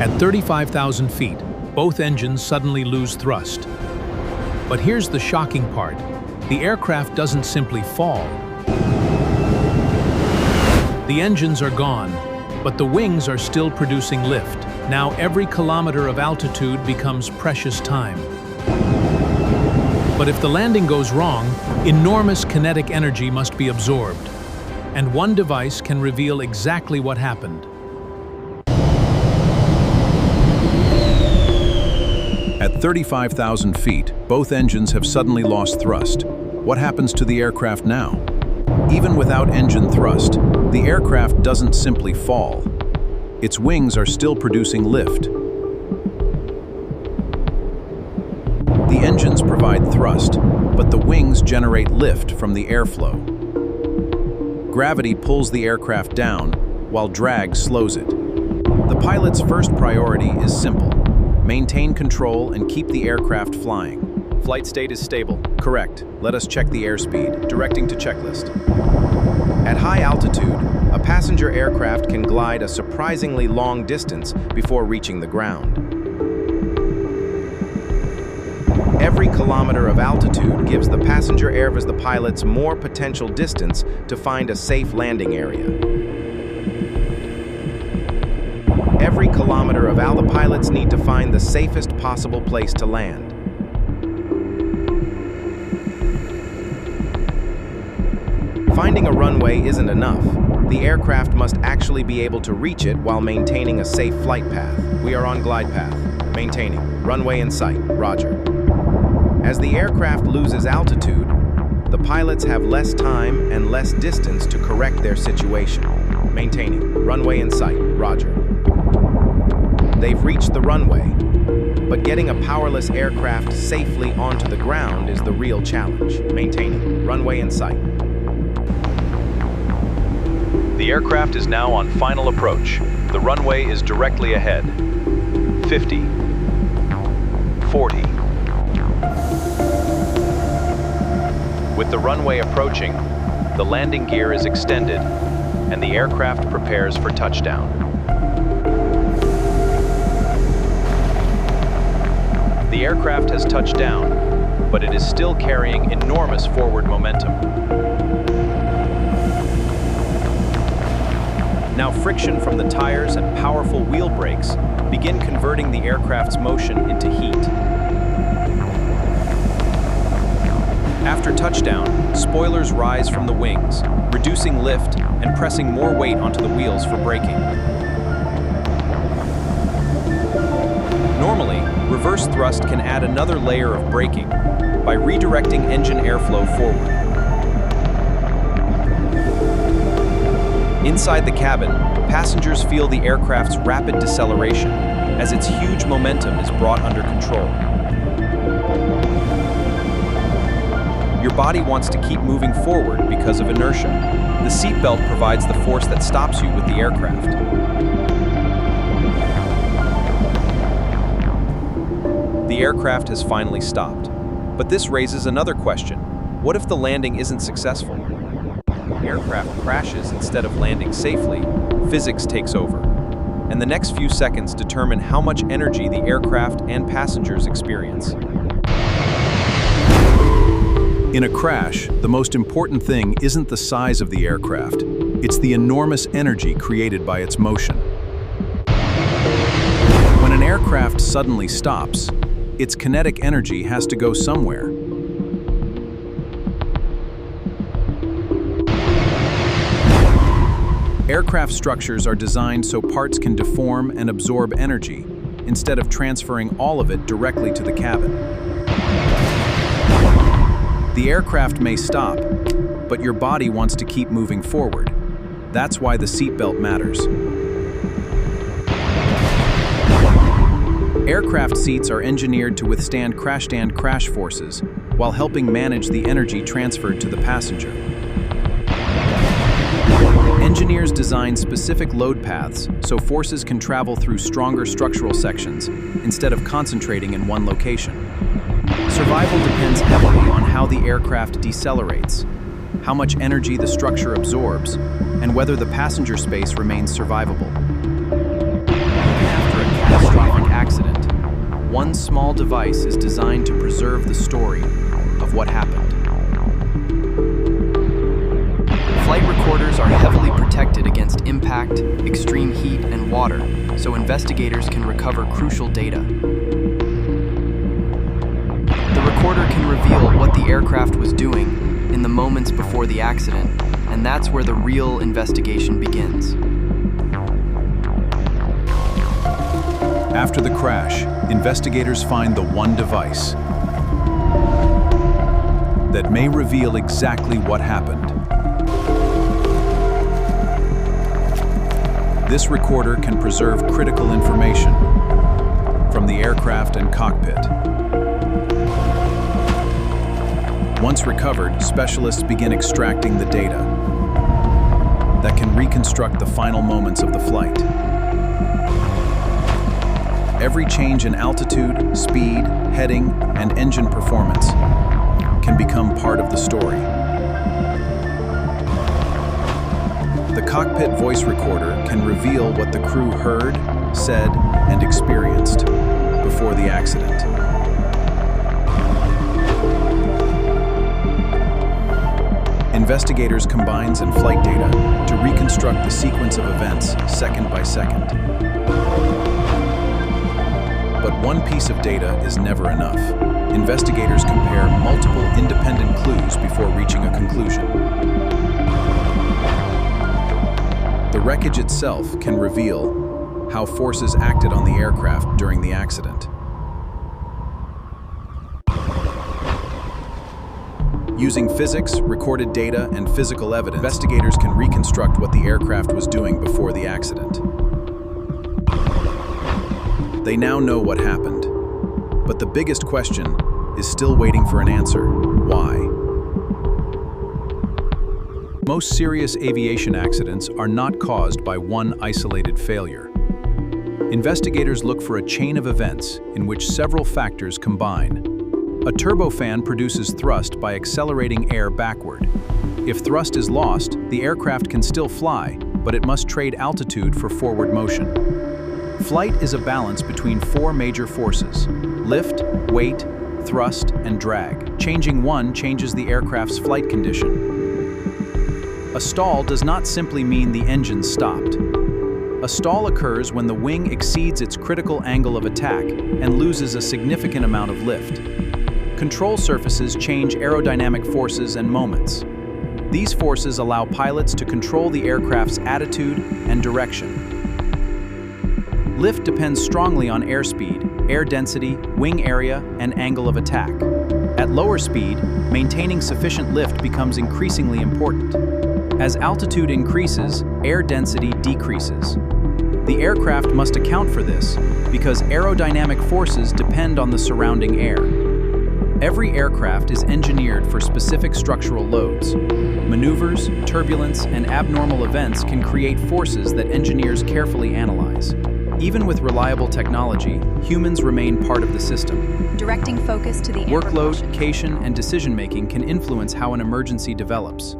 At 35,000 feet, both engines suddenly lose thrust. But here's the shocking part. The aircraft doesn't simply fall. The engines are gone, but the wings are still producing lift. Now every kilometer of altitude becomes precious time. But if the landing goes wrong, enormous kinetic energy must be absorbed. And one device can reveal exactly what happened. At 35,000 feet, both engines have suddenly lost thrust. What happens to the aircraft now? Even without engine thrust, the aircraft doesn't simply fall. Its wings are still producing lift. The engines provide thrust, but the wings generate lift from the airflow. Gravity pulls the aircraft down, while drag slows it. The pilot's first priority is simple: maintain control and keep the aircraft flying. Flight state is stable. Correct. Let us check the airspeed. Directing to checklist. At high altitude, a passenger aircraft can glide a surprisingly long distance before reaching the ground. Every kilometer of altitude gives the passenger the pilots more potential distance to find a safe landing area. Every kilometer of altitude, the pilots need to find the safest possible place to land. Finding a runway isn't enough. The aircraft must actually be able to reach it while maintaining a safe flight path. We are on glide path. Maintaining. Runway in sight. Roger. As the aircraft loses altitude, the pilots have less time and less distance to correct their situation. Maintaining. Runway in sight. Roger. They've reached the runway, but getting a powerless aircraft safely onto the ground is the real challenge. Maintaining. Runway in sight. The aircraft is now on final approach. The runway is directly ahead. 50. 40. With the runway approaching, the landing gear is extended, and the aircraft prepares for touchdown. The aircraft has touched down, but it is still carrying enormous forward momentum. Now friction from the tires and powerful wheel brakes begin converting the aircraft's motion into heat. After touchdown, spoilers rise from the wings, reducing lift and pressing more weight onto the wheels for braking. Normally, reverse thrust can add another layer of braking by redirecting engine airflow forward. Inside the cabin, passengers feel the aircraft's rapid deceleration as its huge momentum is brought under control. Your body wants to keep moving forward because of inertia. The seatbelt provides the force that stops you with the aircraft. The aircraft has finally stopped. But this raises another question. What if the landing isn't successful? The aircraft crashes instead of landing safely. Physics takes over. And the next few seconds determine how much energy the aircraft and passengers experience. In a crash, the most important thing isn't the size of the aircraft. It's the enormous energy created by its motion. When an aircraft suddenly stops, its kinetic energy has to go somewhere. Aircraft structures are designed so parts can deform and absorb energy, instead of transferring all of it directly to the cabin. The aircraft may stop, but your body wants to keep moving forward. That's why the seatbelt matters. Aircraft seats are engineered to withstand crash forces while helping manage the energy transferred to the passenger. Engineers design specific load paths so forces can travel through stronger structural sections instead of concentrating in one location. Survival depends heavily on how the aircraft decelerates, how much energy the structure absorbs, and whether the passenger space remains survivable. Even after a one small device is designed to preserve the story of what happened. Flight recorders are heavily protected against impact, extreme heat, and water, so investigators can recover crucial data. The recorder can reveal what the aircraft was doing in the moments before the accident, and that's where the real investigation begins. After the crash, investigators find the one device that may reveal exactly what happened. This recorder can preserve critical information from the aircraft and cockpit. Once recovered, specialists begin extracting the data that can reconstruct the final moments of the flight. Every change in altitude, speed, heading, and engine performance can become part of the story. The cockpit voice recorder can reveal what the crew heard, said, and experienced before the accident. Investigators combine in-flight data to reconstruct the sequence of events second by second. But one piece of data is never enough. Investigators compare multiple independent clues before reaching a conclusion. The wreckage itself can reveal how forces acted on the aircraft during the accident. Using physics, recorded data, and physical evidence, investigators can reconstruct what the aircraft was doing before the accident. They now know what happened, but the biggest question is still waiting for an answer. Why? Most serious aviation accidents are not caused by one isolated failure. Investigators look for a chain of events in which several factors combine. A turbofan produces thrust by accelerating air backward. If thrust is lost, the aircraft can still fly, but it must trade altitude for forward motion. Flight is a balance between four major forces: lift, weight, thrust, and drag. Changing one changes the aircraft's flight condition. A stall does not simply mean the engine stopped. A stall occurs when the wing exceeds its critical angle of attack and loses a significant amount of lift. Control surfaces change aerodynamic forces and moments. These forces allow pilots to control the aircraft's attitude and direction. Lift depends strongly on airspeed, air density, wing area, and angle of attack. At lower speed, maintaining sufficient lift becomes increasingly important. As altitude increases, air density decreases. The aircraft must account for this because aerodynamic forces depend on the surrounding air. Every aircraft is engineered for specific structural loads. Maneuvers, turbulence, and abnormal events can create forces that engineers carefully analyze. Even with reliable technology, humans remain part of the system. Directing focus to the Workload, cation, and decision-making can influence how an emergency develops.